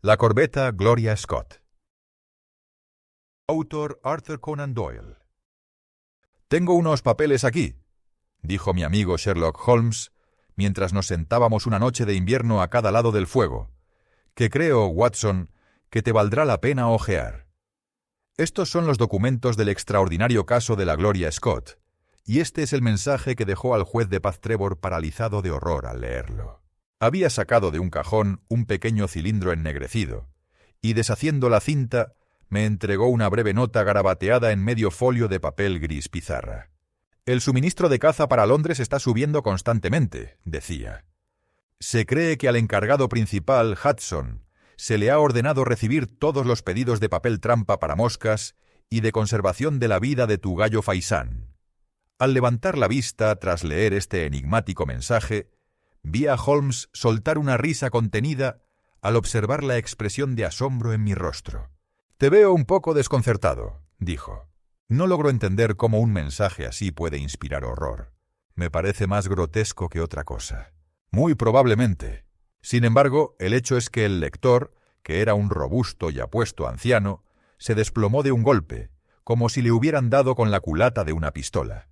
La corbeta Gloria Scott. Autor Arthur Conan Doyle. «Tengo unos papeles aquí», dijo mi amigo Sherlock Holmes, mientras nos sentábamos una noche de invierno a cada lado del fuego, que creo, Watson, que te valdrá la pena hojear. Estos son los documentos del extraordinario caso de la Gloria Scott, y este es el mensaje que dejó al juez de paz Trevor paralizado de horror al leerlo. Había sacado de un cajón un pequeño cilindro ennegrecido, y deshaciendo la cinta, me entregó una breve nota garabateada en medio folio de papel gris pizarra. «El suministro de caza para Londres está subiendo constantemente», decía. «Se cree que al encargado principal, Hudson, se le ha ordenado recibir todos los pedidos de papel trampa para moscas y de conservación de la vida de tu gallo faisán». Al levantar la vista tras leer este enigmático mensaje, vi a Holmes soltar una risa contenida al observar la expresión de asombro en mi rostro. «Te veo un poco desconcertado», dijo. «No logro entender cómo un mensaje así puede inspirar horror. Me parece más grotesco que otra cosa. Muy probablemente. Sin embargo, el hecho es que el lector, que era un robusto y apuesto anciano, se desplomó de un golpe, como si le hubieran dado con la culata de una pistola.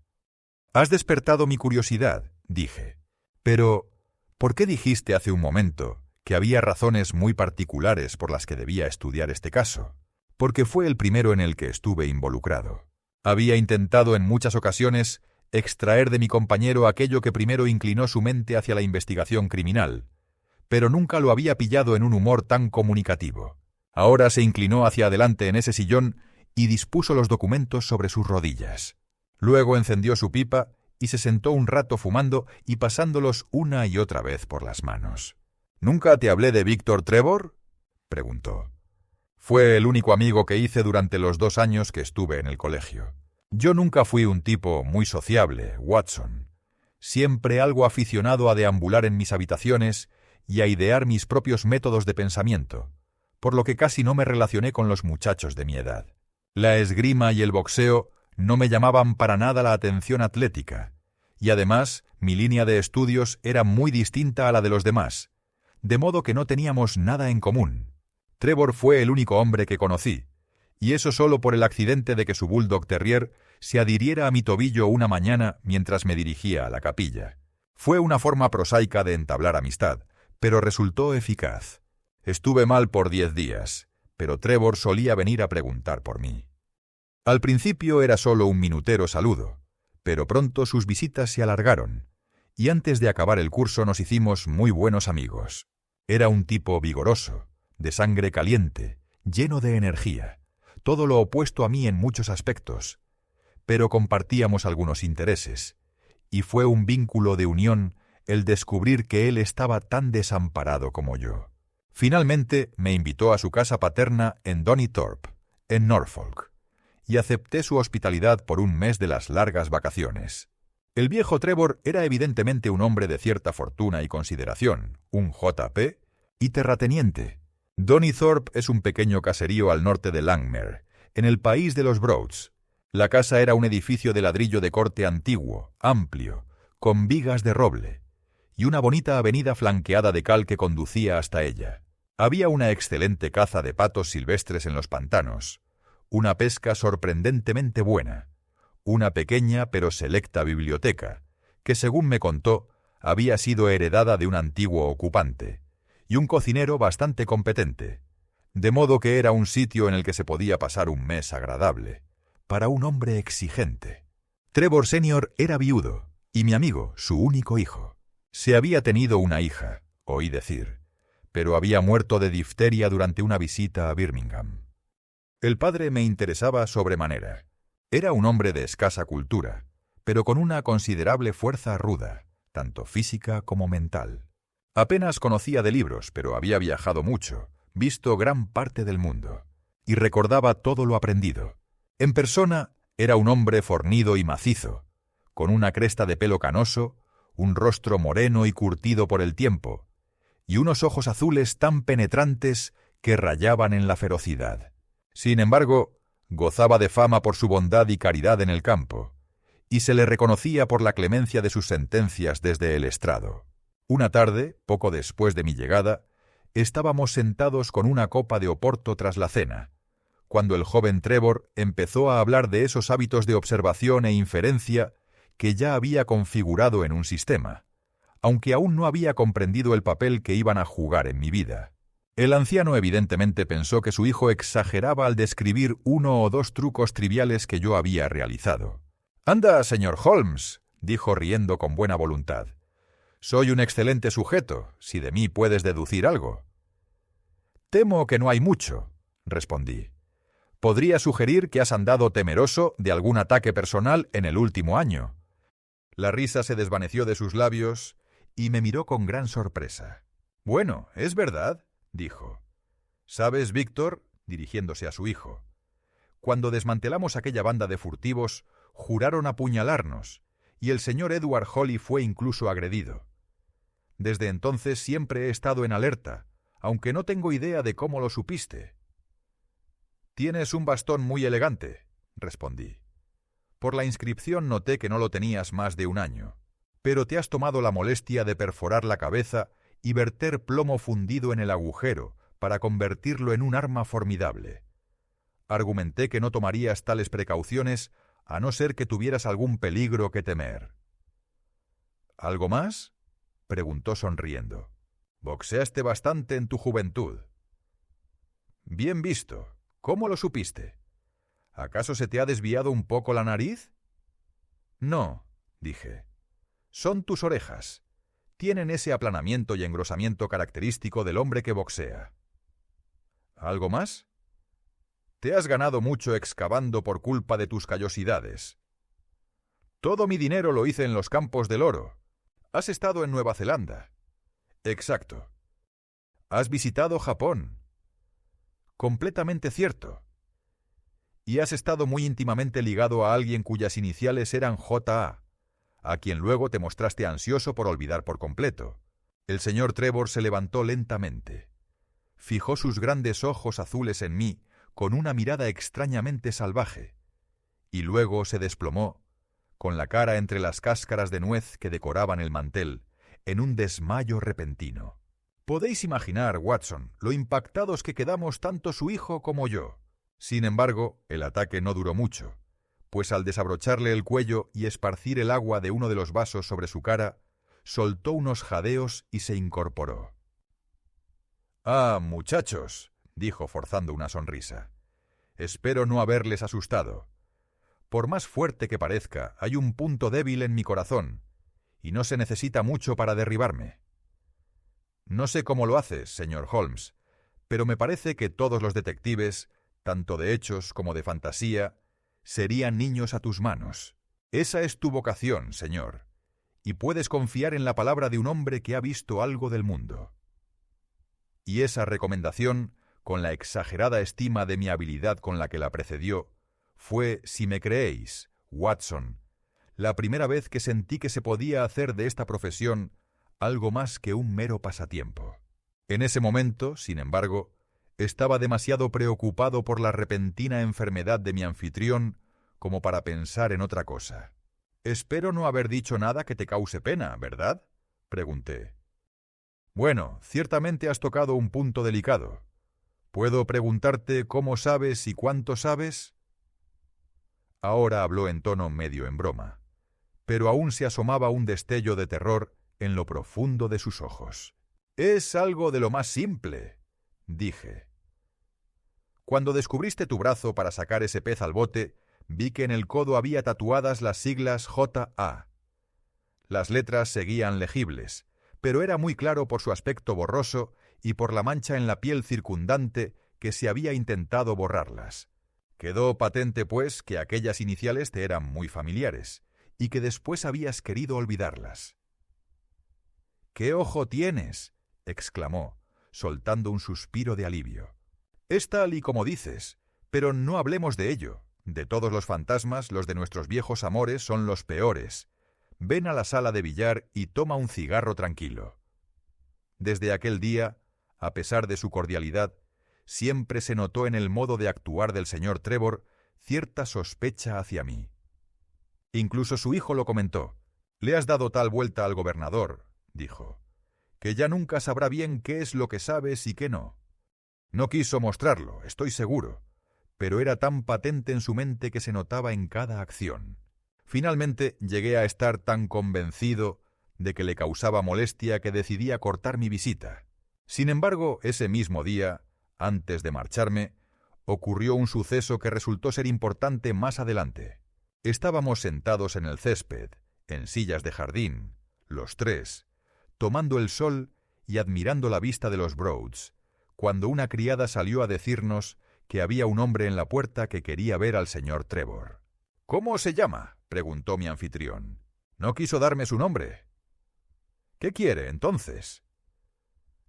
Has despertado mi curiosidad», dije. «Pero, ¿por qué dijiste hace un momento que había razones muy particulares por las que debía estudiar este caso? Porque fue el primero en el que estuve involucrado. Había intentado en muchas ocasiones extraer de mi compañero aquello que primero inclinó su mente hacia la investigación criminal, pero nunca lo había pillado en un humor tan comunicativo. Ahora se inclinó hacia adelante en ese sillón y dispuso los documentos sobre sus rodillas. Luego encendió su pipa y se sentó un rato fumando y pasándolos una y otra vez por las manos. «¿Nunca te hablé de Víctor Trevor?», preguntó. «Fue el único amigo que hice durante los 2 años que estuve en el colegio. Yo nunca fui un tipo muy sociable, Watson. Siempre algo aficionado a deambular en mis habitaciones y a idear mis propios métodos de pensamiento, por lo que casi no me relacioné con los muchachos de mi edad. La esgrima y el boxeo no me llamaban para nada la atención atlética, y además mi línea de estudios era muy distinta a la de los demás, de modo que no teníamos nada en común. Trevor fue el único hombre que conocí, y eso solo por el accidente de que su bulldog terrier se adhiriera a mi tobillo una mañana mientras me dirigía a la capilla. Fue una forma prosaica de entablar amistad, pero resultó eficaz. Estuve mal por 10 días, pero Trevor solía venir a preguntar por mí. Al principio era solo un minutero saludo, pero pronto sus visitas se alargaron, y antes de acabar el curso nos hicimos muy buenos amigos. Era un tipo vigoroso, de sangre caliente, lleno de energía, todo lo opuesto a mí en muchos aspectos, pero compartíamos algunos intereses, y fue un vínculo de unión el descubrir que él estaba tan desamparado como yo. Finalmente me invitó a su casa paterna en Donithorpe, en Norfolk, y acepté su hospitalidad por un mes de las largas vacaciones. El viejo Trevor era evidentemente un hombre de cierta fortuna y consideración, un J.P. y terrateniente. Donithorpe es un pequeño caserío al norte de Langmere, en el país de los Broads. La casa era un edificio de ladrillo de corte antiguo, amplio, con vigas de roble, y una bonita avenida flanqueada de cal que conducía hasta ella. Había una excelente caza de patos silvestres en los pantanos, una pesca sorprendentemente buena, una pequeña pero selecta biblioteca, que según me contó, había sido heredada de un antiguo ocupante, y un cocinero bastante competente, de modo que era un sitio en el que se podía pasar un mes agradable, para un hombre exigente. Trevor Senior era viudo, y mi amigo, su único hijo. Se había tenido una hija, oí decir, pero había muerto de difteria durante una visita a Birmingham. El padre me interesaba sobremanera. Era un hombre de escasa cultura, pero con una considerable fuerza ruda, tanto física como mental. Apenas conocía de libros, pero había viajado mucho, visto gran parte del mundo, y recordaba todo lo aprendido. En persona era un hombre fornido y macizo, con una cresta de pelo canoso, un rostro moreno y curtido por el tiempo, y unos ojos azules tan penetrantes que rayaban en la ferocidad. Sin embargo, gozaba de fama por su bondad y caridad en el campo, y se le reconocía por la clemencia de sus sentencias desde el estrado. Una tarde, poco después de mi llegada, estábamos sentados con una copa de oporto tras la cena, cuando el joven Trevor empezó a hablar de esos hábitos de observación e inferencia que ya había configurado en un sistema, aunque aún no había comprendido el papel que iban a jugar en mi vida. El anciano evidentemente pensó que su hijo exageraba al describir 1 o 2 trucos triviales que yo había realizado. «Anda, señor Holmes», dijo riendo con buena voluntad. «Soy un excelente sujeto, si de mí puedes deducir algo». «Temo que no hay mucho», respondí. «Podría sugerir que has andado temeroso de algún ataque personal en el último año». La risa se desvaneció de sus labios y me miró con gran sorpresa. «Bueno, es verdad», dijo. «¿Sabes, Víctor?», dirigiéndose a su hijo, «cuando desmantelamos aquella banda de furtivos, juraron apuñalarnos, y el señor Edward Hawley fue incluso agredido. Desde entonces siempre he estado en alerta, aunque no tengo idea de cómo lo supiste». «Tienes un bastón muy elegante», respondí. «Por la inscripción noté que no lo tenías más de un año, pero te has tomado la molestia de perforar la cabeza y verter plomo fundido en el agujero para convertirlo en un arma formidable. Argumenté que no tomarías tales precauciones a no ser que tuvieras algún peligro que temer». «¿Algo más?», preguntó sonriendo. «Boxeaste bastante en tu juventud». «Bien visto. ¿Cómo lo supiste? ¿Acaso se te ha desviado un poco la nariz?» «No», dije. «Son tus orejas. Tienen ese aplanamiento y engrosamiento característico del hombre que boxea». «¿Algo más?» «Te has ganado mucho excavando por culpa de tus callosidades». «Todo mi dinero lo hice en los campos del oro. ¿Has estado en Nueva Zelanda?» «Exacto». «¿Has visitado Japón?» «Completamente cierto». «Y has estado muy íntimamente ligado a alguien cuyas iniciales eran J.A., a quien luego te mostraste ansioso por olvidar por completo». El señor Trevor se levantó lentamente. Fijó sus grandes ojos azules en mí con una mirada extrañamente salvaje, y luego se desplomó, con la cara entre las cáscaras de nuez que decoraban el mantel, en un desmayo repentino. Podéis imaginar, Watson, lo impactados que quedamos tanto su hijo como yo. Sin embargo, el ataque no duró mucho, pues al desabrocharle el cuello y esparcir el agua de uno de los vasos sobre su cara, soltó unos jadeos y se incorporó. «Ah, muchachos», dijo forzando una sonrisa, «espero no haberles asustado. Por más fuerte que parezca, hay un punto débil en mi corazón, y no se necesita mucho para derribarme. No sé cómo lo haces, señor Holmes, pero me parece que todos los detectives, tanto de hechos como de fantasía, serían niños a tus manos. Esa es tu vocación, señor, y puedes confiar en la palabra de un hombre que ha visto algo del mundo». Y esa recomendación, con la exagerada estima de mi habilidad con la que la precedió, fue, si me creéis, Watson, la primera vez que sentí que se podía hacer de esta profesión algo más que un mero pasatiempo. En ese momento, sin embargo, estaba demasiado preocupado por la repentina enfermedad de mi anfitrión como para pensar en otra cosa. «Espero no haber dicho nada que te cause pena, ¿verdad?», pregunté. «Bueno, ciertamente has tocado un punto delicado. ¿Puedo preguntarte cómo sabes y cuánto sabes?». Ahora habló en tono medio en broma, pero aún se asomaba un destello de terror en lo profundo de sus ojos. «Es algo de lo más simple», dije. «Cuando descubriste tu brazo para sacar ese pez al bote, vi que en el codo había tatuadas las siglas J.A. Las letras seguían legibles, pero era muy claro por su aspecto borroso y por la mancha en la piel circundante que se había intentado borrarlas. Quedó patente, pues, que aquellas iniciales te eran muy familiares, y que después habías querido olvidarlas». «¡Qué ojo tienes!», exclamó, soltando un suspiro de alivio. «Es tal y como dices, pero no hablemos de ello. De todos los fantasmas, los de nuestros viejos amores son los peores. Ven a la sala de billar y toma un cigarro tranquilo». Desde aquel día, a pesar de su cordialidad, siempre se notó en el modo de actuar del señor Trevor cierta sospecha hacia mí. Incluso su hijo lo comentó. «Le has dado tal vuelta al gobernador», dijo, que ya nunca sabrá bien qué es lo que sabes y qué no. No quiso mostrarlo, estoy seguro, pero era tan patente en su mente que se notaba en cada acción. Finalmente llegué a estar tan convencido de que le causaba molestia que decidí acortar mi visita. Sin embargo, ese mismo día, antes de marcharme, ocurrió un suceso que resultó ser importante más adelante. Estábamos sentados en el césped, en sillas de jardín, los tres, tomando el sol y admirando la vista de los Broads, cuando una criada salió a decirnos que había un hombre en la puerta que quería ver al señor Trevor. «¿Cómo se llama?», preguntó mi anfitrión. No quiso darme su nombre. «¿Qué quiere, entonces?».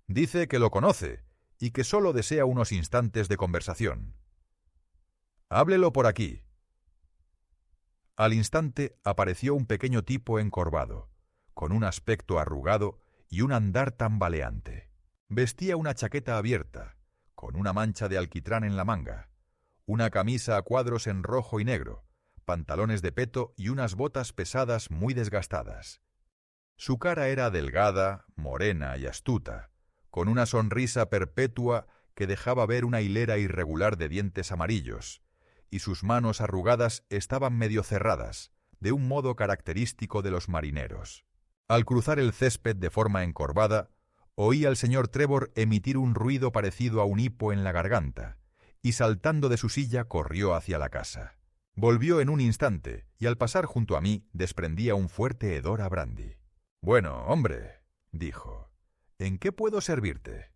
«Dice que lo conoce y que solo desea unos instantes de conversación». «Háblelo por aquí». Al instante apareció un pequeño tipo encorvado, con un aspecto arrugado y un andar tambaleante. Vestía una chaqueta abierta, con una mancha de alquitrán en la manga, una camisa a cuadros en rojo y negro, pantalones de peto y unas botas pesadas muy desgastadas. Su cara era delgada, morena y astuta, con una sonrisa perpetua que dejaba ver una hilera irregular de dientes amarillos, y sus manos arrugadas estaban medio cerradas, de un modo característico de los marineros. Al cruzar el césped de forma encorvada, oí al señor Trevor emitir un ruido parecido a un hipo en la garganta, y saltando de su silla corrió hacia la casa. Volvió en un instante, y al pasar junto a mí desprendía un fuerte hedor a brandy. «Bueno, hombre», dijo, «¿en qué puedo servirte?».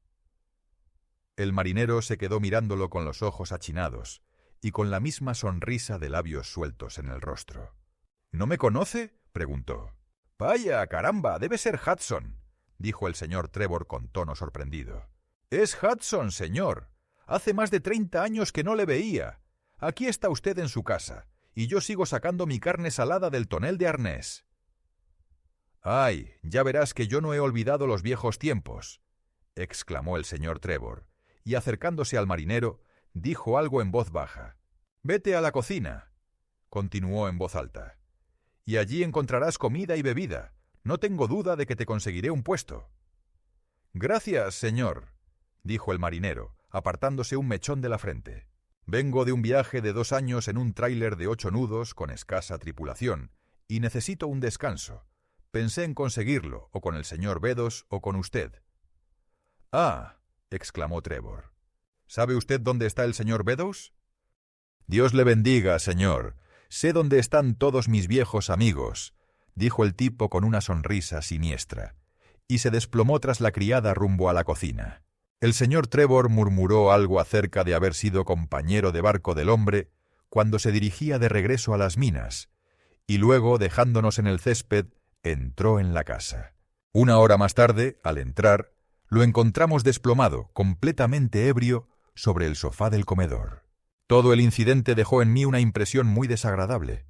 El marinero se quedó mirándolo con los ojos achinados, y con la misma sonrisa de labios sueltos en el rostro. «¿No me conoce?», preguntó. «Vaya, caramba, debe ser Hudson», dijo el señor Trevor con tono sorprendido. «Es Hudson, señor. Hace más de 30 años que no le veía. Aquí está usted en su casa, y yo sigo sacando mi carne salada del tonel de arnés». «Ay, ya verás que yo no he olvidado los viejos tiempos», exclamó el señor Trevor, y acercándose al marinero, dijo algo en voz baja. «Vete a la cocina», continuó en voz alta, «y allí encontrarás comida y bebida. No tengo duda de que te conseguiré un puesto». «Gracias, señor», dijo el marinero, apartándose un mechón de la frente. «Vengo de un viaje de 2 años en un tráiler de 8 nudos con escasa tripulación, y necesito un descanso. Pensé en conseguirlo, o con el señor Beddoes o con usted». «Ah», exclamó Trevor. «¿Sabe usted dónde está el señor Beddoes?» «Dios le bendiga, señor. Sé dónde están todos mis viejos amigos», dijo el tipo con una sonrisa siniestra, y se desplomó tras la criada rumbo a la cocina. El señor Trevor murmuró algo acerca de haber sido compañero de barco del hombre cuando se dirigía de regreso a las minas, y luego, dejándonos en el césped, entró en la casa. 1 hora más tarde, al entrar, lo encontramos desplomado, completamente ebrio, sobre el sofá del comedor. Todo el incidente dejó en mí una impresión muy desagradable,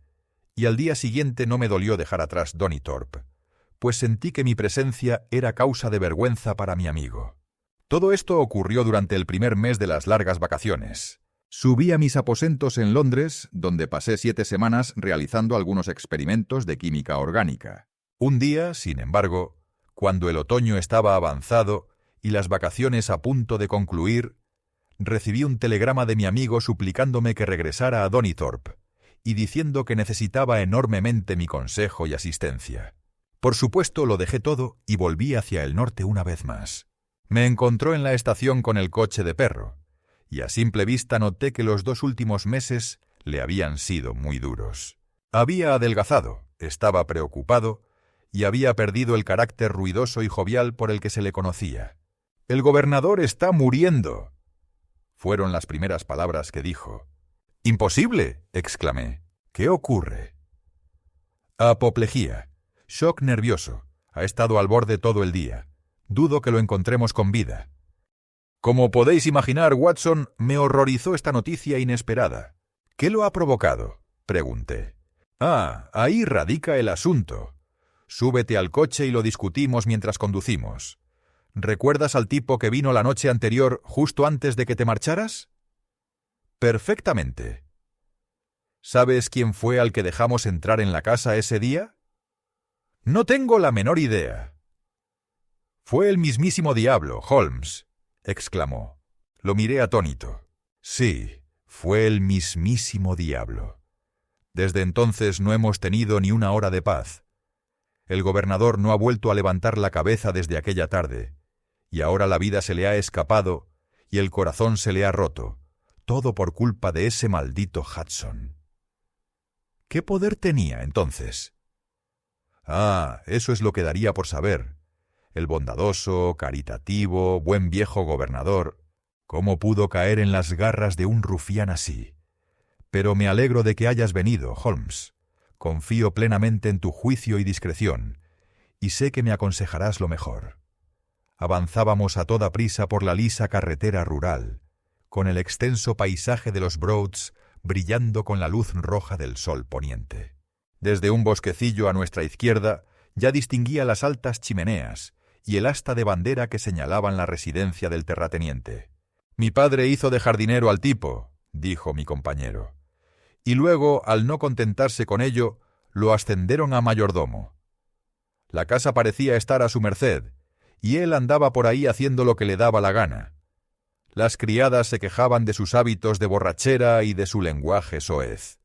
y al día siguiente no me dolió dejar atrás Donnythorpe, pues sentí que mi presencia era causa de vergüenza para mi amigo. Todo esto ocurrió durante el primer mes de las largas vacaciones. Subí a mis aposentos en Londres, donde pasé 7 semanas realizando algunos experimentos de química orgánica. Un día, sin embargo, cuando el otoño estaba avanzado y las vacaciones a punto de concluir, recibí un telegrama de mi amigo suplicándome que regresara a Donnythorpe y diciendo que necesitaba enormemente mi consejo y asistencia. Por supuesto, lo dejé todo y volví hacia el norte una vez más. Me encontró en la estación con el coche de perro, y a simple vista noté que los 2 últimos meses le habían sido muy duros. Había adelgazado, estaba preocupado, y había perdido el carácter ruidoso y jovial por el que se le conocía. «El gobernador está muriendo», fueron las primeras palabras que dijo. «¡Imposible!», exclamé. «¿Qué ocurre?». «Apoplejía. Shock nervioso. Ha estado al borde todo el día. Dudo que lo encontremos con vida». Como podéis imaginar, Watson, me horrorizó esta noticia inesperada. «¿Qué lo ha provocado?», pregunté. «Ah, ahí radica el asunto. Súbete al coche y lo discutimos mientras conducimos. ¿Recuerdas al tipo que vino la noche anterior justo antes de que te marcharas?». «Perfectamente». «¿Sabes quién fue al que dejamos entrar en la casa ese día?». «No tengo la menor idea». «Fue el mismísimo diablo, Holmes», exclamó. Lo miré atónito. Sí, fue el mismísimo diablo. Desde entonces no hemos tenido ni una hora de paz. El gobernador no ha vuelto a levantar la cabeza desde aquella tarde, y ahora la vida se le ha escapado y el corazón se le ha roto, todo por culpa de ese maldito Hudson. ¿Qué poder tenía entonces? Ah, eso es lo que daría por saber. El bondadoso, caritativo, buen viejo gobernador, ¿cómo pudo caer en las garras de un rufián así? Pero me alegro de que hayas venido, Holmes. Confío plenamente en tu juicio y discreción, y sé que me aconsejarás lo mejor. Avanzábamos a toda prisa por la lisa carretera rural, con el extenso paisaje de los Broads brillando con la luz roja del sol poniente. Desde un bosquecillo a nuestra izquierda ya distinguía las altas chimeneas y el asta de bandera que señalaban la residencia del terrateniente. «Mi padre hizo de jardinero al tipo», dijo mi compañero, «y luego, al no contentarse con ello, lo ascenderon a mayordomo. La casa parecía estar a su merced, y él andaba por ahí haciendo lo que le daba la gana. Las criadas se quejaban de sus hábitos de borrachera y de su lenguaje soez.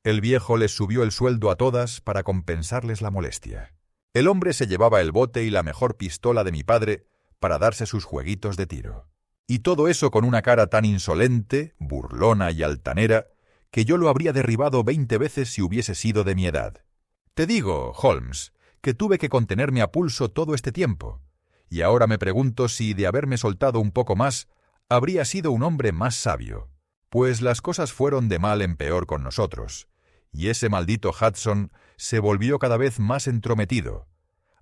El viejo les subió el sueldo a todas para compensarles la molestia. El hombre se llevaba el bote y la mejor pistola de mi padre para darse sus jueguitos de tiro. Y todo eso con una cara tan insolente, burlona y altanera, que yo lo habría derribado 20 veces si hubiese sido de mi edad. Te digo, Holmes, que tuve que contenerme a pulso todo este tiempo, y ahora me pregunto si, de haberme soltado un poco más, habría sido un hombre más sabio, pues las cosas fueron de mal en peor con nosotros, y ese maldito Hudson se volvió cada vez más entrometido,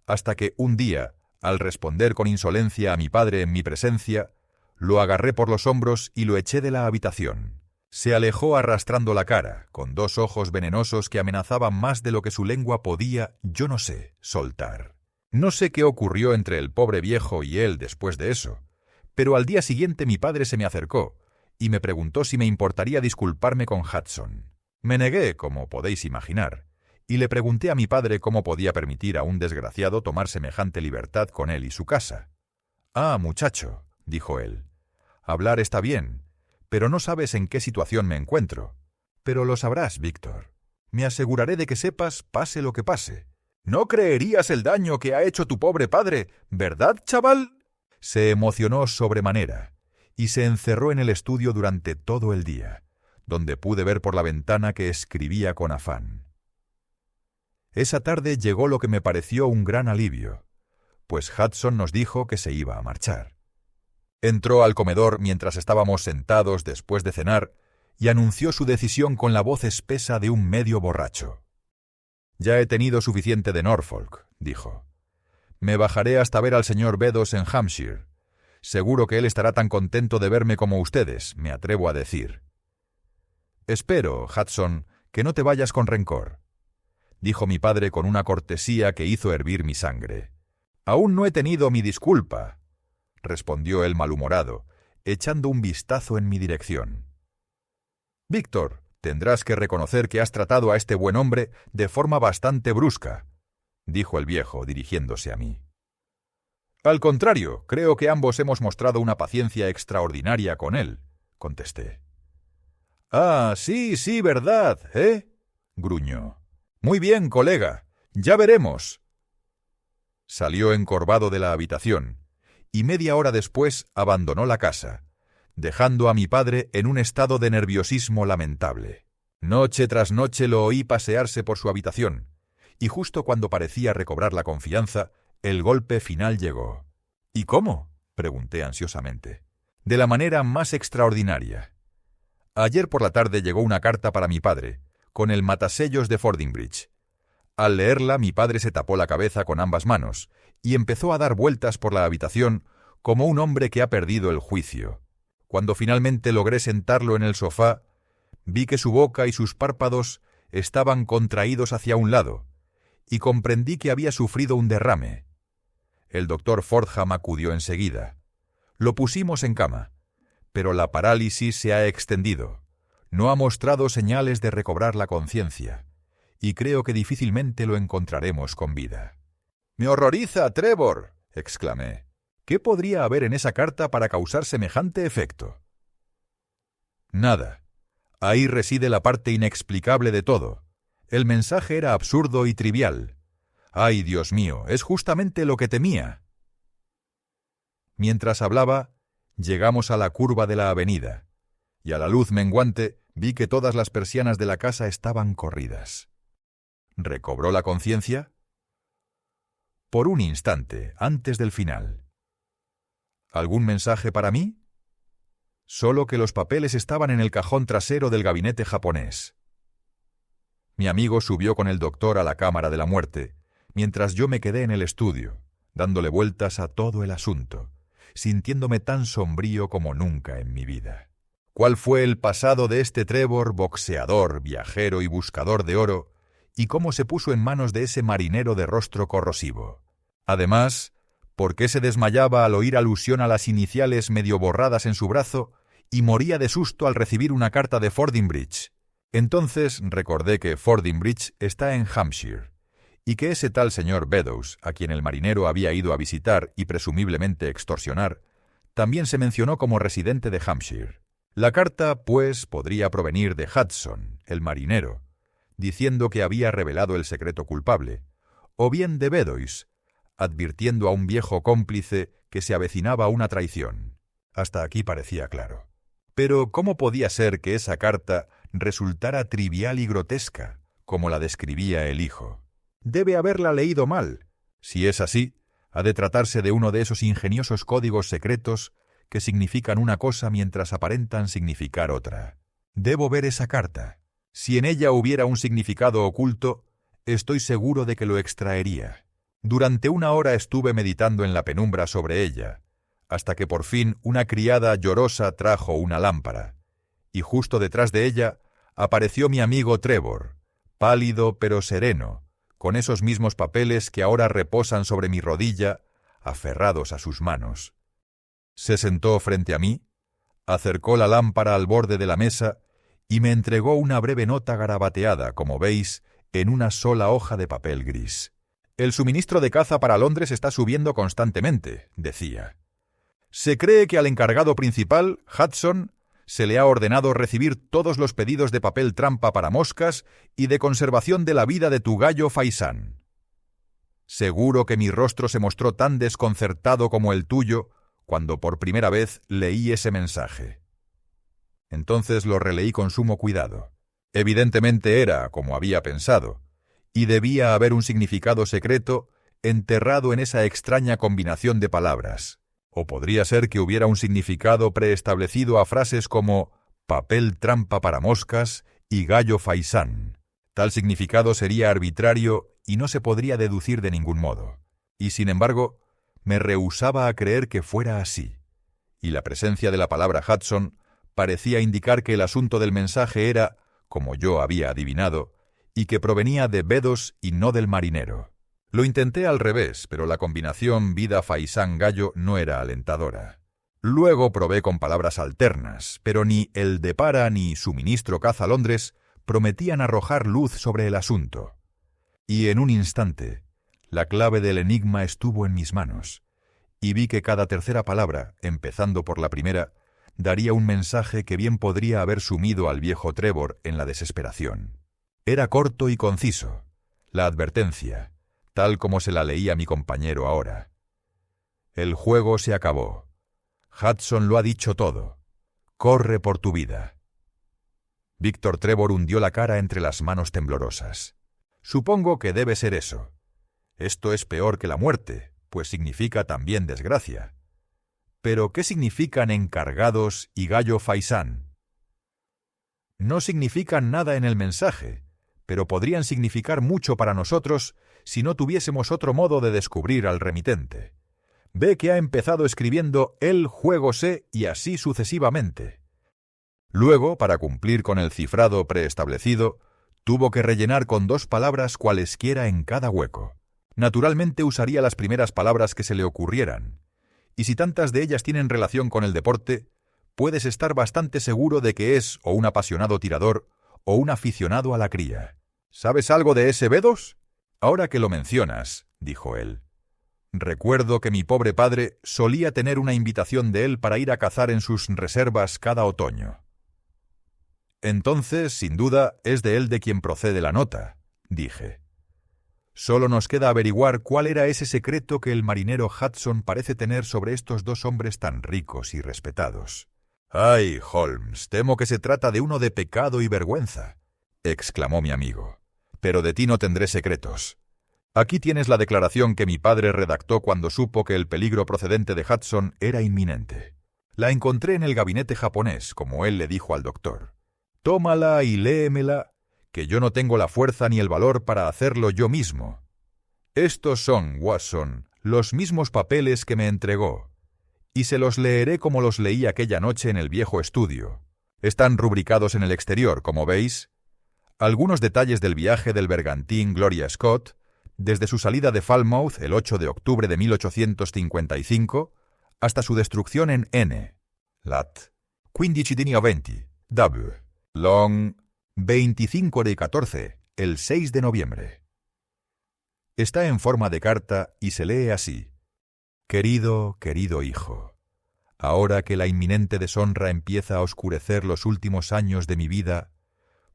hasta que un día, al responder con insolencia a mi padre en mi presencia, lo agarré por los hombros y lo eché de la habitación. Se alejó arrastrando la cara, con 2 ojos venenosos que amenazaban más de lo que su lengua podía, yo no sé, soltar. No sé qué ocurrió entre el pobre viejo y él después de eso, pero al día siguiente mi padre se me acercó y me preguntó si me importaría disculparme con Hudson. Me negué, como podéis imaginar, y le pregunté a mi padre cómo podía permitir a un desgraciado tomar semejante libertad con él y su casa. «Ah, muchacho», dijo él, «hablar está bien, pero no sabes en qué situación me encuentro. Pero lo sabrás, Víctor. Me aseguraré de que sepas, pase lo que pase. No creerías el daño que ha hecho tu pobre padre, ¿verdad, chaval?» Se emocionó sobremanera y se encerró en el estudio durante todo el día, donde pude ver por la ventana que escribía con afán. Esa tarde llegó lo que me pareció un gran alivio, pues Hudson nos dijo que se iba a marchar. Entró al comedor mientras estábamos sentados después de cenar y anunció su decisión con la voz espesa de un medio borracho. «Ya he tenido suficiente de Norfolk», dijo. «Me bajaré hasta ver al señor Beddoes en Hampshire. Seguro que él estará tan contento de verme como ustedes, me atrevo a decir». «Espero, Hudson, que no te vayas con rencor», dijo mi padre con una cortesía que hizo hervir mi sangre. «Aún no he tenido mi disculpa», respondió él malhumorado, echando un vistazo en mi dirección. «Víctor, tendrás que reconocer que has tratado a este buen hombre de forma bastante brusca», dijo el viejo, dirigiéndose a mí. «Al contrario, creo que ambos hemos mostrado una paciencia extraordinaria con él», contesté. «Ah, sí, sí, verdad, ¿eh?», gruñó. «Muy bien, colega, ya veremos». Salió encorvado de la habitación, y media hora después abandonó la casa, dejando a mi padre en un estado de nerviosismo lamentable. Noche tras noche lo oí pasearse por su habitación, y justo cuando parecía recobrar la confianza, el golpe final llegó. «¿Y cómo?», pregunté ansiosamente. «De la manera más extraordinaria. Ayer por la tarde llegó una carta para mi padre, con el matasellos de Fordingbridge. Al leerla, mi padre se tapó la cabeza con ambas manos y empezó a dar vueltas por la habitación como un hombre que ha perdido el juicio. Cuando finalmente logré sentarlo en el sofá, vi que su boca y sus párpados estaban contraídos hacia un lado, y comprendí que había sufrido un derrame. El doctor Fordham acudió enseguida. Lo pusimos en cama, pero la parálisis se ha extendido. No ha mostrado señales de recobrar la conciencia, y creo que difícilmente lo encontraremos con vida. «Me horroriza, Trevor», exclamé. ¿Qué podría haber en esa carta para causar semejante efecto? Nada. Ahí reside la parte inexplicable de todo. El mensaje era absurdo y trivial. ¡Ay, Dios mío! Es justamente lo que temía. Mientras hablaba, llegamos a la curva de la avenida, y a la luz menguante vi que todas las persianas de la casa estaban corridas. ¿Recobró la conciencia? Por un instante, antes del final. ¿Algún mensaje para mí? Solo que los papeles estaban en el cajón trasero del gabinete japonés. Mi amigo subió con el doctor a la cámara de la muerte, mientras yo me quedé en el estudio, dándole vueltas a todo el asunto, sintiéndome tan sombrío como nunca en mi vida. ¿Cuál fue el pasado de este Trevor, boxeador, viajero y buscador de oro, y cómo se puso en manos de ese marinero de rostro corrosivo? Además, ¿por qué se desmayaba al oír alusión a las iniciales medio borradas en su brazo y moría de susto al recibir una carta de Fordingbridge? Entonces recordé que Fordingbridge está en Hampshire, y que ese tal señor Beddoes, a quien el marinero había ido a visitar y presumiblemente extorsionar, también se mencionó como residente de Hampshire. La carta, pues, podría provenir de Hudson, el marinero, diciendo que había revelado el secreto culpable, o bien de Beddoes, advirtiendo a un viejo cómplice que se avecinaba una traición. Hasta aquí parecía claro. Pero ¿cómo podía ser que esa carta resultara trivial y grotesca, como la describía el hijo? Debe haberla leído mal. Si es así, ha de tratarse de uno de esos ingeniosos códigos secretos que significan una cosa mientras aparentan significar otra. Debo ver esa carta. Si en ella hubiera un significado oculto, estoy seguro de que lo extraería. Durante 1 hora estuve meditando en la penumbra sobre ella, hasta que por fin una criada llorosa trajo una lámpara, y justo detrás de ella apareció mi amigo Trevor, pálido pero sereno, con esos mismos papeles que ahora reposan sobre mi rodilla, aferrados a sus manos. Se sentó frente a mí, acercó la lámpara al borde de la mesa y me entregó una breve nota garabateada, como veis, en una sola hoja de papel gris. «El suministro de caza para Londres está subiendo constantemente», decía. «Se cree que al encargado principal, Hudson, se le ha ordenado recibir todos los pedidos de papel trampa para moscas y de conservación de la vida de tu gallo faisán». Seguro que mi rostro se mostró tan desconcertado como el tuyo cuando por primera vez leí ese mensaje. Entonces lo releí con sumo cuidado. Evidentemente era, como había pensado, y debía haber un significado secreto enterrado en esa extraña combinación de palabras. O podría ser que hubiera un significado preestablecido a frases como papel trampa para moscas y gallo faisán. Tal significado sería arbitrario y no se podría deducir de ningún modo. Y sin embargo, me rehusaba a creer que fuera así, y la presencia de la palabra Hudson parecía indicar que el asunto del mensaje era, como yo había adivinado, y que provenía de Beddoes y no del marinero. Lo intenté al revés, pero la combinación vida faisán gallo no era alentadora. Luego probé con palabras alternas, pero ni el depara ni suministro caza Londres prometían arrojar luz sobre el asunto. Y en un instante, la clave del enigma estuvo en mis manos, y vi que cada tercera palabra, empezando por la primera, daría un mensaje que bien podría haber sumido al viejo Trevor en la desesperación. Era corto y conciso, la advertencia, tal como se la leía a mi compañero ahora. El juego se acabó. Hudson lo ha dicho todo. Corre por tu vida. Víctor Trevor hundió la cara entre las manos temblorosas. Supongo que debe ser eso. Esto es peor que la muerte, pues significa también desgracia. Pero, ¿qué significan encargados y gallo faisán? No significan nada en el mensaje, pero podrían significar mucho para nosotros si no tuviésemos otro modo de descubrir al remitente. Ve que ha empezado escribiendo el juego sé y así sucesivamente. Luego, para cumplir con el cifrado preestablecido, tuvo que rellenar con 2 palabras cualesquiera en cada hueco. Naturalmente usaría las primeras palabras que se le ocurrieran, y si tantas de ellas tienen relación con el deporte, puedes estar bastante seguro de que es o un apasionado tirador o un aficionado a la cría. ¿Sabes algo de ese Beddoes? Ahora que lo mencionas, dijo él, Recuerdo que mi pobre padre solía tener una invitación de él para ir a cazar en sus reservas cada otoño. Entonces, sin duda, es de él de quien procede la nota, dije. Solo nos queda averiguar cuál era ese secreto que el marinero Hudson parece tener sobre estos dos hombres tan ricos y respetados. «Ay, Holmes, temo que se trata de uno de pecado y vergüenza», exclamó mi amigo. «Pero de ti no tendré secretos. Aquí tienes la declaración que mi padre redactó cuando supo que el peligro procedente de Hudson era inminente. La encontré en el gabinete japonés, como él le dijo al doctor. Tómala y léemela, que yo no tengo la fuerza ni el valor para hacerlo yo mismo. Estos son, Watson, los mismos papeles que me entregó, y se los leeré como los leí aquella noche en el viejo estudio. Están rubricados en el exterior, como veis. Algunos detalles del viaje del bergantín Gloria Scott, desde su salida de Falmouth el 8 de octubre de 1855 hasta su destrucción en N. Lat. 15 di novembre. W. Long. 25 de 14, el 6 de noviembre. Está en forma de carta y se lee así. Querido, querido hijo, ahora que la inminente deshonra empieza a oscurecer los últimos años de mi vida,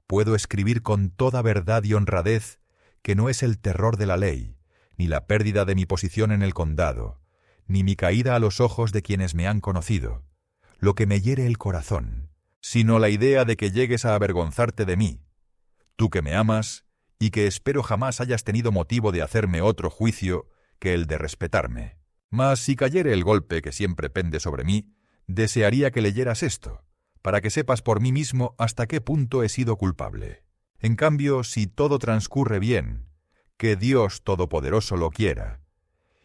puedo escribir con toda verdad y honradez que no es el terror de la ley, ni la pérdida de mi posición en el condado, ni mi caída a los ojos de quienes me han conocido, lo que me hiere el corazón, sino la idea de que llegues a avergonzarte de mí, tú que me amas y que espero jamás hayas tenido motivo de hacerme otro juicio que el de respetarme. Mas si cayere el golpe que siempre pende sobre mí, desearía que leyeras esto, para que sepas por mí mismo hasta qué punto he sido culpable. En cambio, si todo transcurre bien, que Dios Todopoderoso lo quiera,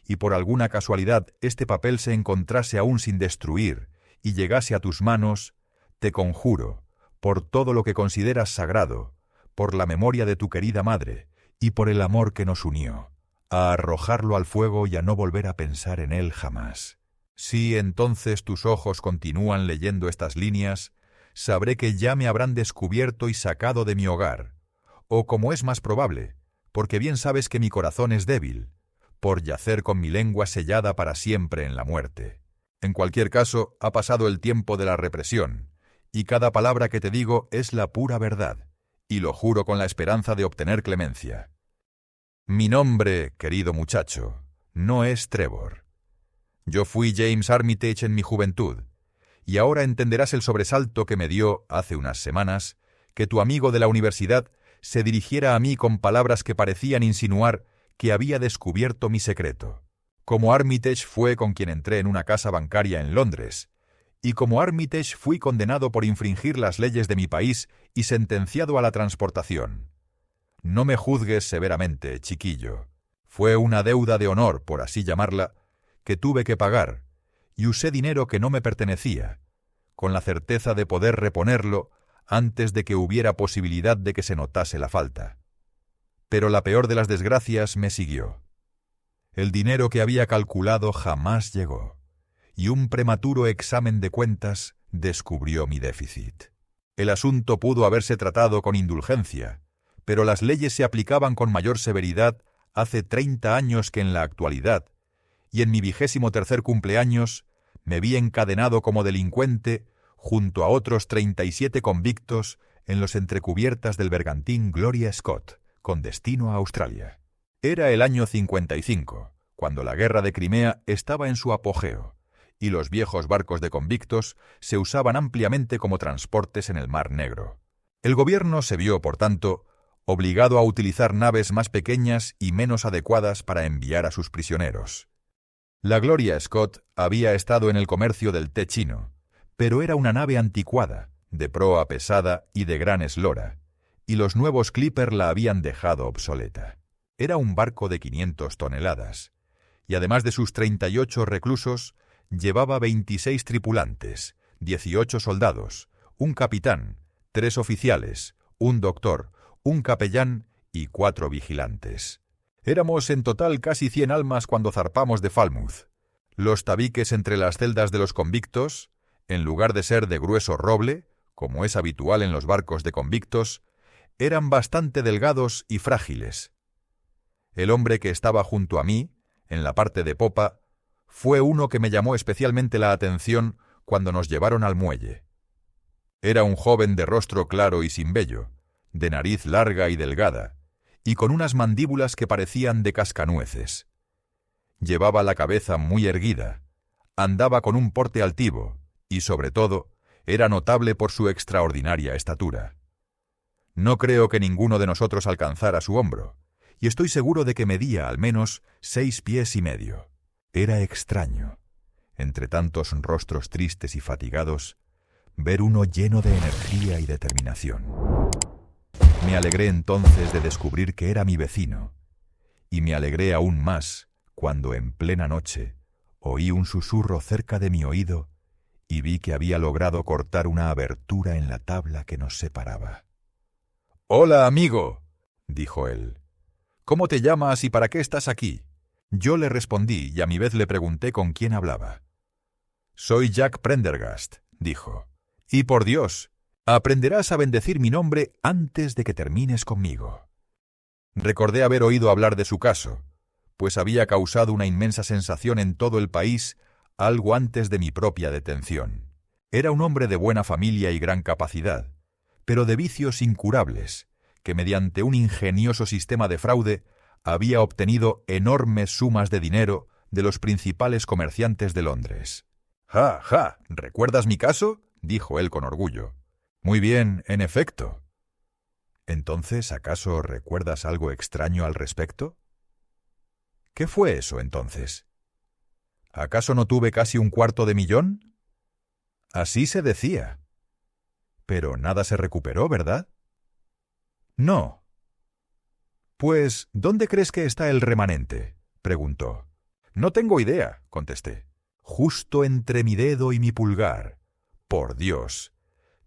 y por alguna casualidad este papel se encontrase aún sin destruir y llegase a tus manos, te conjuro, por todo lo que consideras sagrado, por la memoria de tu querida madre y por el amor que nos unió, a arrojarlo al fuego y a no volver a pensar en él jamás. Si entonces tus ojos continúan leyendo estas líneas, sabré que ya me habrán descubierto y sacado de mi hogar, o como es más probable, porque bien sabes que mi corazón es débil, por yacer con mi lengua sellada para siempre en la muerte. En cualquier caso, ha pasado el tiempo de la represión, y cada palabra que te digo es la pura verdad, y lo juro con la esperanza de obtener clemencia. Mi nombre, querido muchacho, no es Trevor. Yo fui James Armitage en mi juventud, y ahora entenderás el sobresalto que me dio, hace unas semanas, que tu amigo de la universidad se dirigiera a mí con palabras que parecían insinuar que había descubierto mi secreto. Como Armitage fue con quien entré en una casa bancaria en Londres, y como Armitage fui condenado por infringir las leyes de mi país y sentenciado a la transportación. No me juzgues severamente, chiquillo. Fue una deuda de honor, por así llamarla, que tuve que pagar, y usé dinero que no me pertenecía, con la certeza de poder reponerlo antes de que hubiera posibilidad de que se notase la falta. Pero la peor de las desgracias me siguió. El dinero que había calculado jamás llegó, y un prematuro examen de cuentas descubrió mi déficit. El asunto pudo haberse tratado con indulgencia, pero las leyes se aplicaban con mayor severidad hace 30 años que en la actualidad, y en mi 23º cumpleaños me vi encadenado como delincuente junto a otros 37 convictos en los entrecubiertas del bergantín Gloria Scott, con destino a Australia. Era el año 55, cuando la guerra de Crimea estaba en su apogeo, y los viejos barcos de convictos se usaban ampliamente como transportes en el Mar Negro. El gobierno se vio, por tanto, obligado a utilizar naves más pequeñas y menos adecuadas para enviar a sus prisioneros. La Gloria Scott había estado en el comercio del té chino, pero era una nave anticuada, de proa pesada y de gran eslora, y los nuevos Clipper la habían dejado obsoleta. Era un barco de 500 toneladas, y además de sus 38 reclusos, llevaba 26 tripulantes, 18 soldados, un capitán, 3 oficiales, un doctor, un capellán y 4 vigilantes. Éramos en total casi 100 almas cuando zarpamos de Falmouth. Los tabiques entre las celdas de los convictos, en lugar de ser de grueso roble, como es habitual en los barcos de convictos, eran bastante delgados y frágiles. El hombre que estaba junto a mí, en la parte de popa, fue uno que me llamó especialmente la atención cuando nos llevaron al muelle. Era un joven de rostro claro y sin vello, de nariz larga y delgada, y con unas mandíbulas que parecían de cascanueces. Llevaba la cabeza muy erguida, andaba con un porte altivo, y sobre todo, era notable por su extraordinaria estatura. No creo que ninguno de nosotros alcanzara su hombro, y estoy seguro de que medía al menos 6 pies y medio. Era extraño, entre tantos rostros tristes y fatigados, ver uno lleno de energía y determinación. Me alegré entonces de descubrir que era mi vecino, y me alegré aún más cuando en plena noche oí un susurro cerca de mi oído y vi que había logrado cortar una abertura en la tabla que nos separaba. «Hola, amigo», dijo él. «¿Cómo te llamas y para qué estás aquí?» Yo le respondí y a mi vez le pregunté con quién hablaba. «Soy Jack Prendergast», dijo. «Y por Dios, aprenderás a bendecir mi nombre antes de que termines conmigo». Recordé haber oído hablar de su caso, pues había causado una inmensa sensación en todo el país algo antes de mi propia detención. Era un hombre de buena familia y gran capacidad, pero de vicios incurables, que mediante un ingenioso sistema de fraude había obtenido enormes sumas de dinero de los principales comerciantes de Londres. «¡Ja, ja! ¿Recuerdas mi caso?», dijo él con orgullo. «Muy bien, en efecto». «Entonces, ¿acaso recuerdas algo extraño al respecto?». «¿Qué fue eso, entonces? ¿Acaso no tuve casi $250,000? Así se decía. Pero nada se recuperó, ¿verdad?». «No». «Pues, ¿dónde crees que está el remanente?», preguntó. «No tengo idea», contesté. «Justo entre mi dedo y mi pulgar. Por Dios,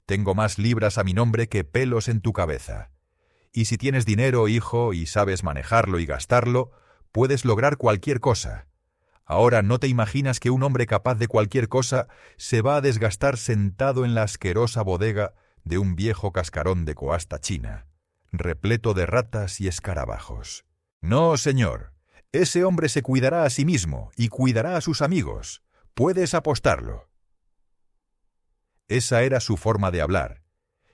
tengo más libras a mi nombre que pelos en tu cabeza. Y si tienes dinero, hijo, y sabes manejarlo y gastarlo, puedes lograr cualquier cosa. Ahora no te imaginas que un hombre capaz de cualquier cosa se va a desgastar sentado en la asquerosa bodega de un viejo cascarón de coasta china, repleto de ratas y escarabajos. No, señor, ese hombre se cuidará a sí mismo y cuidará a sus amigos. Puedes apostarlo». Esa era su forma de hablar,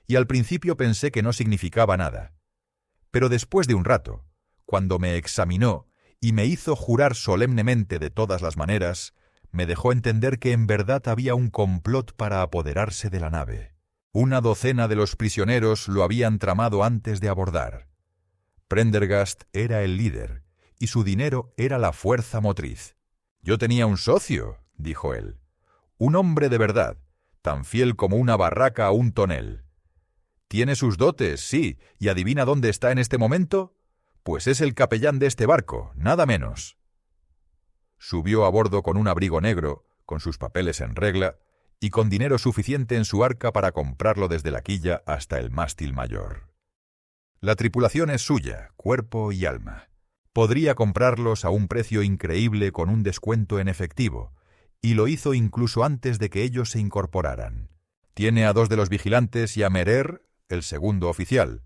y al principio pensé que no significaba nada. Pero después de un rato, cuando me examinó y me hizo jurar solemnemente de todas las maneras, me dejó entender que en verdad había un complot para apoderarse de la nave. 1 docena de los prisioneros lo habían tramado antes de abordar. Prendergast era el líder, y su dinero era la fuerza motriz. «Yo tenía un socio», dijo él, «un hombre de verdad, tan fiel como una barraca a un tonel. Tiene sus dotes, sí, y adivina dónde está en este momento. Pues es el capellán de este barco, nada menos». Subió a bordo con un abrigo negro, con sus papeles en regla, y con dinero suficiente en su arca para comprarlo desde la quilla hasta el mástil mayor. La tripulación es suya, cuerpo y alma. Podría comprarlos a un precio increíble con un descuento en efectivo, y lo hizo incluso antes de que ellos se incorporaran. Tiene a 2 de los vigilantes y a Merer, el segundo oficial,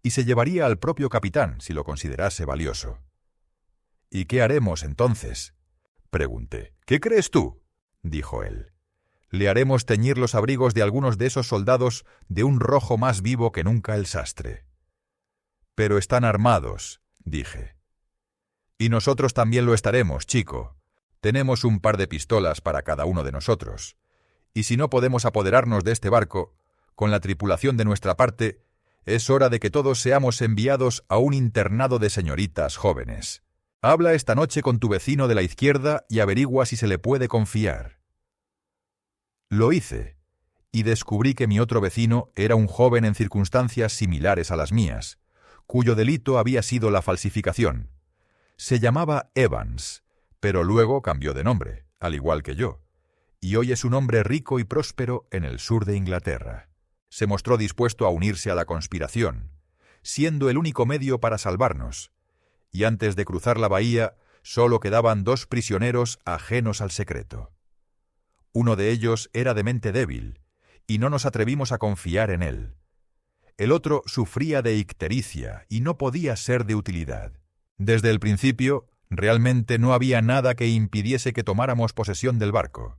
y se llevaría al propio capitán si lo considerase valioso. «¿Y qué haremos entonces?», pregunté. «¿Qué crees tú?», dijo él. «Le haremos teñir los abrigos de algunos de esos soldados de un rojo más vivo que nunca el sastre». «Pero están armados», dije. «Y nosotros también lo estaremos, chico. Tenemos un par de pistolas para cada uno de nosotros. Y si no podemos apoderarnos de este barco, con la tripulación de nuestra parte, es hora de que todos seamos enviados a un internado de señoritas jóvenes. Habla esta noche con tu vecino de la izquierda y averigua si se le puede confiar». Lo hice, y descubrí que mi otro vecino era un joven en circunstancias similares a las mías, cuyo delito había sido la falsificación. Se llamaba Evans, pero luego cambió de nombre, al igual que yo, y hoy es un hombre rico y próspero en el sur de Inglaterra. Se mostró dispuesto a unirse a la conspiración, siendo el único medio para salvarnos, y antes de cruzar la bahía solo quedaban 2 prisioneros ajenos al secreto. Uno de ellos era de mente débil, y no nos atrevimos a confiar en él. El otro sufría de ictericia y no podía ser de utilidad. Desde el principio Realmente no había nada que impidiese que tomáramos posesión del barco.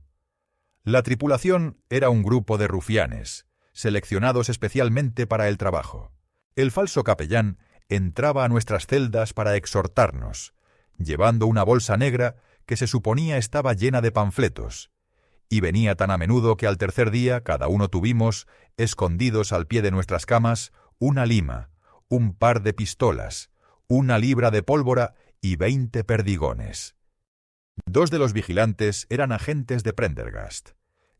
La tripulación era un grupo de rufianes, seleccionados especialmente para el trabajo. El falso capellán entraba a nuestras celdas para exhortarnos, llevando una bolsa negra que se suponía estaba llena de panfletos, y venía tan a menudo que al tercer día cada uno tuvimos, escondidos al pie de nuestras camas, una lima, un par de pistolas, una libra de pólvora y 20 perdigones. 2 de los vigilantes eran agentes de Prendergast.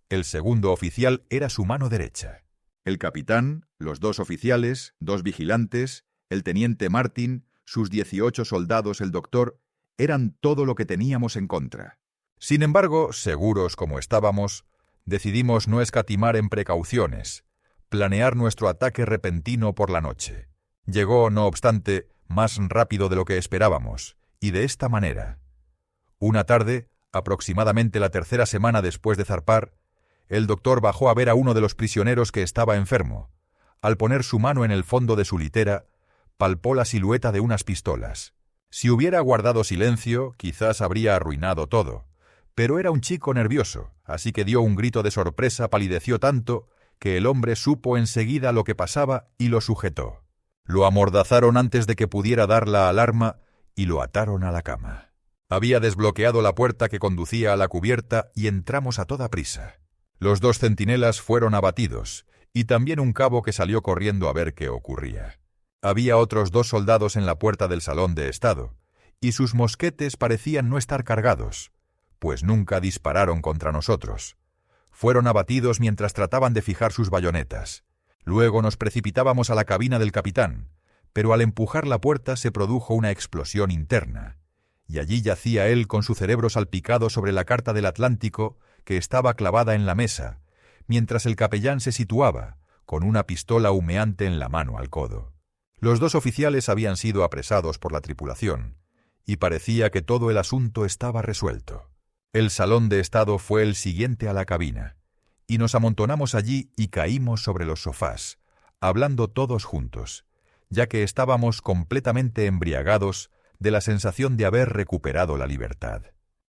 El segundo oficial era su mano derecha. El capitán, los 2 oficiales, 2 vigilantes, el teniente Martin, sus 18 soldados, el doctor, eran todo lo que teníamos en contra. Sin embargo, seguros como estábamos, decidimos no escatimar en precauciones, planear nuestro ataque repentino por la noche. Llegó, no obstante, más rápido de lo que esperábamos, y de esta manera. Una tarde, aproximadamente la tercera semana después de zarpar, el doctor bajó a ver a uno de los prisioneros que estaba enfermo. Al poner su mano en el fondo de su litera, palpó la silueta de unas pistolas. Si hubiera guardado silencio, quizás habría arruinado todo. Pero era un chico nervioso, así que dio un grito de sorpresa, palideció tanto, que el hombre supo enseguida lo que pasaba y lo sujetó. Lo amordazaron antes de que pudiera dar la alarma y lo ataron a la cama. Había desbloqueado la puerta que conducía a la cubierta y entramos a toda prisa. Los 2 centinelas fueron abatidos, y también un cabo que salió corriendo a ver qué ocurría. Había otros 2 soldados en la puerta del salón de estado, y sus mosquetes parecían no estar cargados, pues nunca dispararon contra nosotros. Fueron abatidos mientras trataban de fijar sus bayonetas. Luego nos precipitábamos a la cabina del capitán, pero al empujar la puerta se produjo una explosión interna, y allí yacía él con su cerebro salpicado sobre la carta del Atlántico que estaba clavada en la mesa, mientras el capellán se situaba, con una pistola humeante en la mano al codo. Los 2 oficiales habían sido apresados por la tripulación, y parecía que todo el asunto estaba resuelto. El salón de estado fue el siguiente a la cabina, y nos amontonamos allí y caímos sobre los sofás, hablando todos juntos, ya que estábamos completamente embriagados de la sensación de haber recuperado la libertad.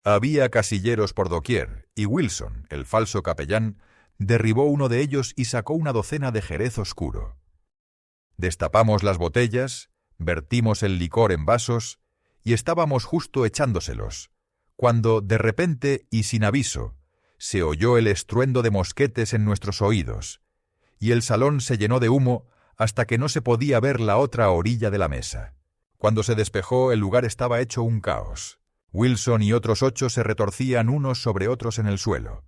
Había casilleros por doquier, y Wilson, el falso capellán, derribó uno de ellos y sacó una docena de jerez oscuro. Destapamos las botellas, vertimos el licor en vasos, y estábamos justo echándoselos, cuando, de repente y sin aviso, se oyó el estruendo de mosquetes en nuestros oídos, y el salón se llenó de humo hasta que no se podía ver la otra orilla de la mesa. Cuando se despejó, el lugar estaba hecho un caos. Wilson y otros 8 se retorcían unos sobre otros en el suelo,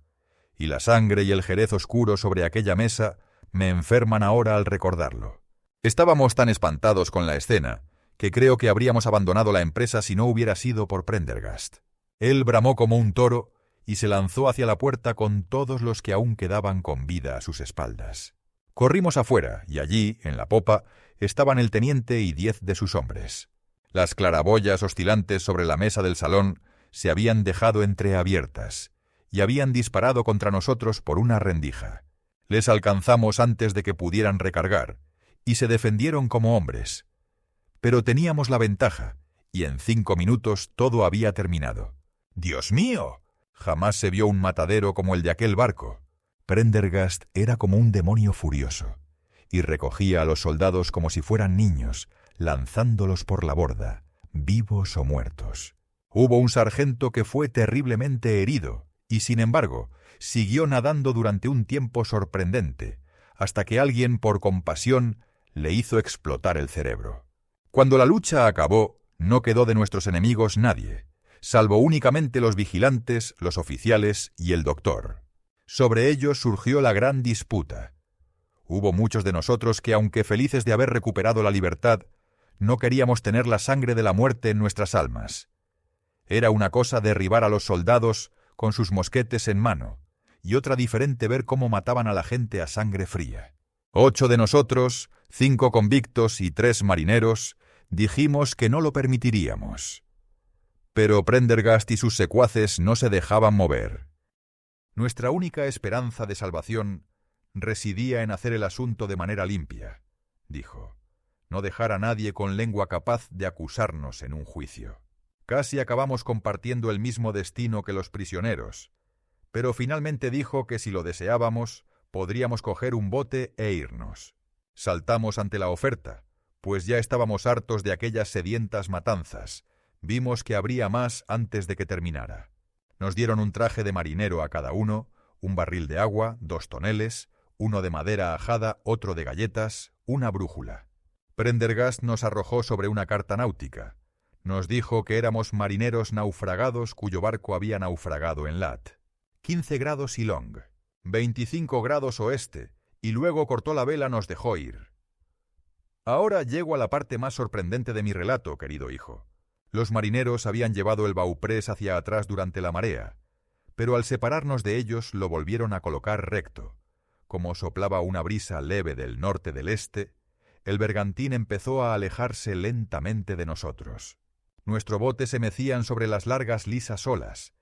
y la sangre y el jerez oscuro sobre aquella mesa me enferman ahora al recordarlo. Estábamos tan espantados con la escena que creo que habríamos abandonado la empresa si no hubiera sido por Prendergast. Él bramó como un toro y se lanzó hacia la puerta con todos los que aún quedaban con vida a sus espaldas. Corrimos afuera, y allí, en la popa, estaban el teniente y 10 de sus hombres. Las claraboyas oscilantes sobre la mesa del salón se habían dejado entreabiertas, y habían disparado contra nosotros por una rendija. Les alcanzamos antes de que pudieran recargar, y se defendieron como hombres. Pero teníamos la ventaja, y en 5 minutos todo había terminado. ¡Dios mío! Jamás se vio un matadero como el de aquel barco. Prendergast era como un demonio furioso, y recogía a los soldados como si fueran niños, lanzándolos por la borda, vivos o muertos. Hubo un sargento que fue terriblemente herido, y sin embargo, siguió nadando durante un tiempo sorprendente, hasta que alguien, por compasión, le hizo explotar el cerebro. Cuando la lucha acabó, no quedó de nuestros enemigos nadie, salvo únicamente los vigilantes, los oficiales y el doctor. Sobre ellos surgió la gran disputa. Hubo muchos de nosotros que, aunque felices de haber recuperado la libertad, no queríamos tener la sangre de la muerte en nuestras almas. Era una cosa derribar a los soldados con sus mosquetes en mano, y otra diferente ver cómo mataban a la gente a sangre fría. 8 de nosotros, 5 convictos y 3 marineros, dijimos que no lo permitiríamos. Pero Prendergast y sus secuaces no se dejaban mover. Nuestra única esperanza de salvación residía en hacer el asunto de manera limpia, dijo. No dejar a nadie con lengua capaz de acusarnos en un juicio. Casi acabamos compartiendo el mismo destino que los prisioneros, pero finalmente dijo que si lo deseábamos, podríamos coger un bote e irnos. Saltamos ante la oferta, pues ya estábamos hartos de aquellas sedientas matanzas. Vimos que habría más antes de que terminara. Nos dieron un traje de marinero a cada uno, un barril de agua, 2 toneles, uno de madera ajada, otro de galletas, una brújula. Prendergast nos arrojó sobre una carta náutica. Nos dijo que éramos marineros naufragados cuyo barco había naufragado en Lat. 15 grados y long, 25 grados oeste, y luego cortó la vela, nos dejó ir. Ahora llego a la parte más sorprendente de mi relato, querido hijo. Los marineros habían llevado el bauprés hacia atrás durante la marea, pero al separarnos de ellos lo volvieron a colocar recto. Como soplaba una brisa leve del norte del este, el bergantín empezó a alejarse lentamente de nosotros. Nuestro bote se mecían sobre las largas lisas olas,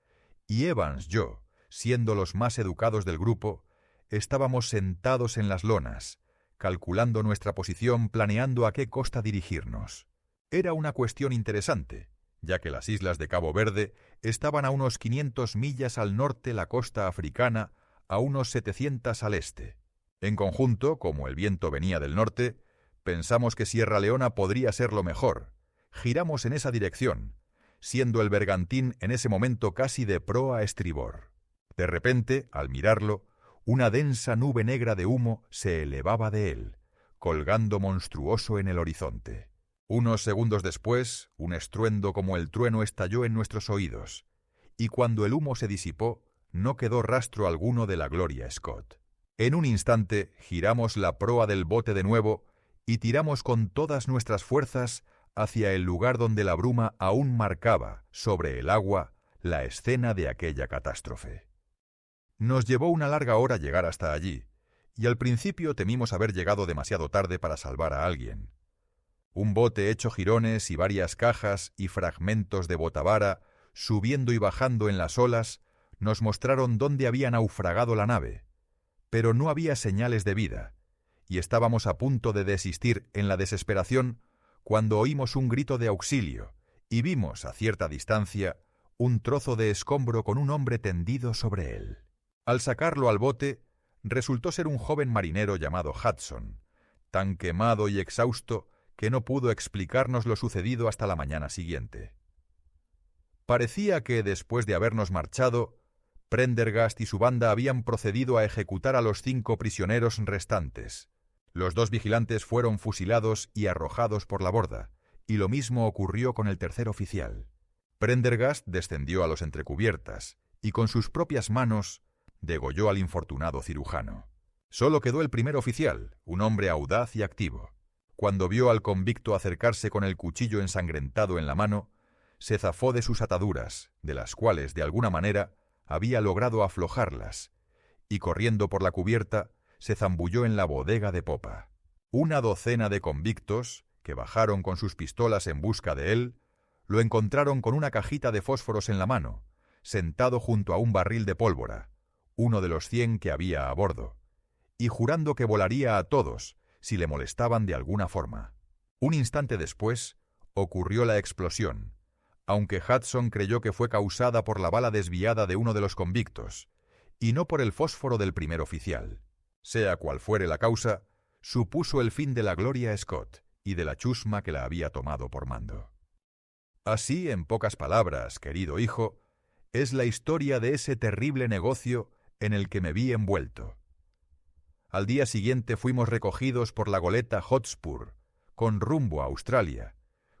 y Evans, yo, siendo los más educados del grupo, estábamos sentados en las lonas, calculando nuestra posición, planeando a qué costa dirigirnos. Era una cuestión interesante, ya que las islas de Cabo Verde estaban a unos 500 millas al norte, la costa africana a unos 700 al este. En conjunto, como el viento venía del norte, pensamos que Sierra Leona podría ser lo mejor. Giramos en esa dirección, siendo el bergantín en ese momento casi de proa a estribor. De repente, al mirarlo, una densa nube negra de humo se elevaba de él, colgando monstruoso en el horizonte. Unos segundos después, un estruendo como el trueno estalló en nuestros oídos, y cuando el humo se disipó, no quedó rastro alguno de la Gloria Scott. En un instante giramos la proa del bote de nuevo y tiramos con todas nuestras fuerzas hacia el lugar donde la bruma aún marcaba, sobre el agua, la escena de aquella catástrofe. Nos llevó una larga hora llegar hasta allí, y al principio temimos haber llegado demasiado tarde para salvar a alguien. Un bote hecho jirones y varias cajas y fragmentos de botavara, subiendo y bajando en las olas, nos mostraron dónde había naufragado la nave, pero no había señales de vida, y estábamos a punto de desistir en la desesperación cuando oímos un grito de auxilio y vimos a cierta distancia un trozo de escombro con un hombre tendido sobre él. Al sacarlo al bote, resultó ser un joven marinero llamado Hudson, tan quemado y exhausto que no pudo explicarnos lo sucedido hasta la mañana siguiente. Parecía que, después de habernos marchado, Prendergast y su banda habían procedido a ejecutar a los 5 prisioneros restantes. Los 2 vigilantes fueron fusilados y arrojados por la borda, y lo mismo ocurrió con el tercer oficial. Prendergast descendió a los entrecubiertas y con sus propias manos degolló al infortunado cirujano. Solo quedó el primer oficial, un hombre audaz y activo. Cuando vio al convicto acercarse con el cuchillo ensangrentado en la mano, se zafó de sus ataduras, de las cuales, de alguna manera, había logrado aflojarlas, y corriendo por la cubierta, se zambulló en la bodega de popa. Una docena de convictos, que bajaron con sus pistolas en busca de él, lo encontraron con una cajita de fósforos en la mano, sentado junto a un barril de pólvora, uno de los 100 que había a bordo, y jurando que volaría a todos si le molestaban de alguna forma. Un instante después ocurrió la explosión, aunque Hudson creyó que fue causada por la bala desviada de uno de los convictos, y no por el fósforo del primer oficial. Sea cual fuere la causa, supuso el fin de la Gloria Scott y de la chusma que la había tomado por mando. Así, en pocas palabras, querido hijo, es la historia de ese terrible negocio en el que me vi envuelto. Al día siguiente fuimos recogidos por la goleta Hotspur, con rumbo a Australia,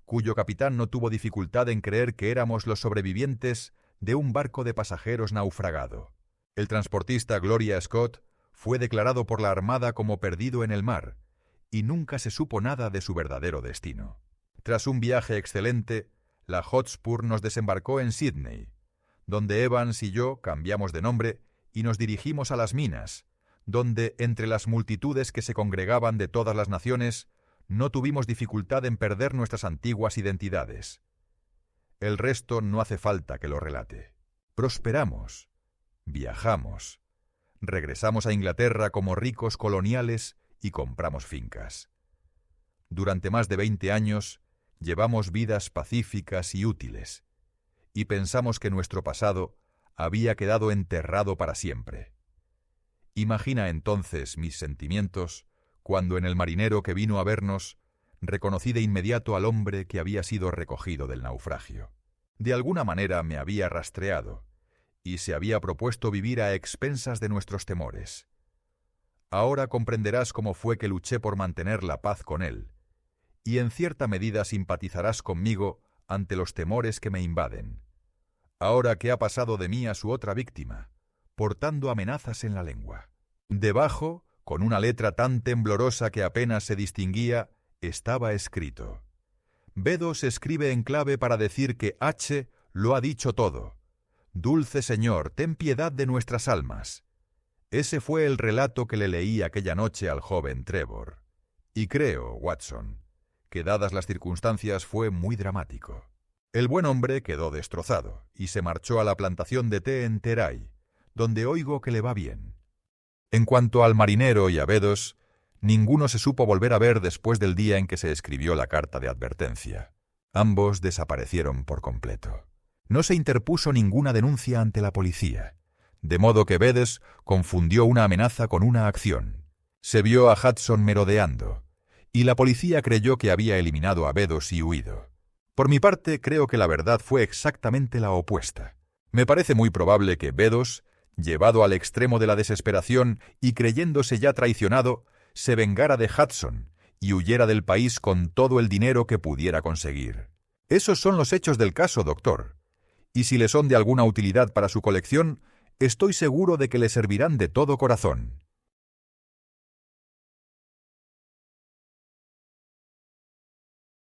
cuyo capitán no tuvo dificultad en creer que éramos los sobrevivientes de un barco de pasajeros naufragado. El transportista Gloria Scott fue declarado por la Armada como perdido en el mar, y nunca se supo nada de su verdadero destino. Tras un viaje excelente, la Hotspur nos desembarcó en Sydney, donde Evans y yo cambiamos de nombre y nos dirigimos a las minas, donde, entre las multitudes que se congregaban de todas las naciones, no tuvimos dificultad en perder nuestras antiguas identidades. El resto no hace falta que lo relate. Prosperamos, viajamos, regresamos a Inglaterra como ricos coloniales y compramos fincas. Durante más de 20 años llevamos vidas pacíficas y útiles, y pensamos que nuestro pasado había quedado enterrado para siempre. Imagina entonces mis sentimientos cuando en el marinero que vino a vernos reconocí de inmediato al hombre que había sido recogido del naufragio. De alguna manera me había rastreado y se había propuesto vivir a expensas de nuestros temores. Ahora comprenderás cómo fue que luché por mantener la paz con él, y en cierta medida simpatizarás conmigo ante los temores que me invaden. Ahora que ha pasado de mí a su otra víctima, portando amenazas en la lengua. Debajo, con una letra tan temblorosa que apenas se distinguía, estaba escrito: Bedos escribe en clave para decir que H lo ha dicho todo. Dulce Señor, ten piedad de nuestras almas. Ese fue el relato que le leí aquella noche al joven Trevor. Y creo, Watson, que dadas las circunstancias fue muy dramático. El buen hombre quedó destrozado y se marchó a la plantación de té en Terai, donde oigo que le va bien. En cuanto al marinero y a Bedos, ninguno se supo volver a ver después del día en que se escribió la carta de advertencia. Ambos desaparecieron por completo. No se interpuso ninguna denuncia ante la policía, de modo que Bedos confundió una amenaza con una acción. Se vio a Hudson merodeando, y la policía creyó que había eliminado a Bedos y huido. Por mi parte, creo que la verdad fue exactamente la opuesta. Me parece muy probable que Bedos, llevado al extremo de la desesperación y creyéndose ya traicionado, se vengara de Hudson y huyera del país con todo el dinero que pudiera conseguir. Esos son los hechos del caso, doctor. Y si le son de alguna utilidad para su colección, estoy seguro de que le servirán de todo corazón.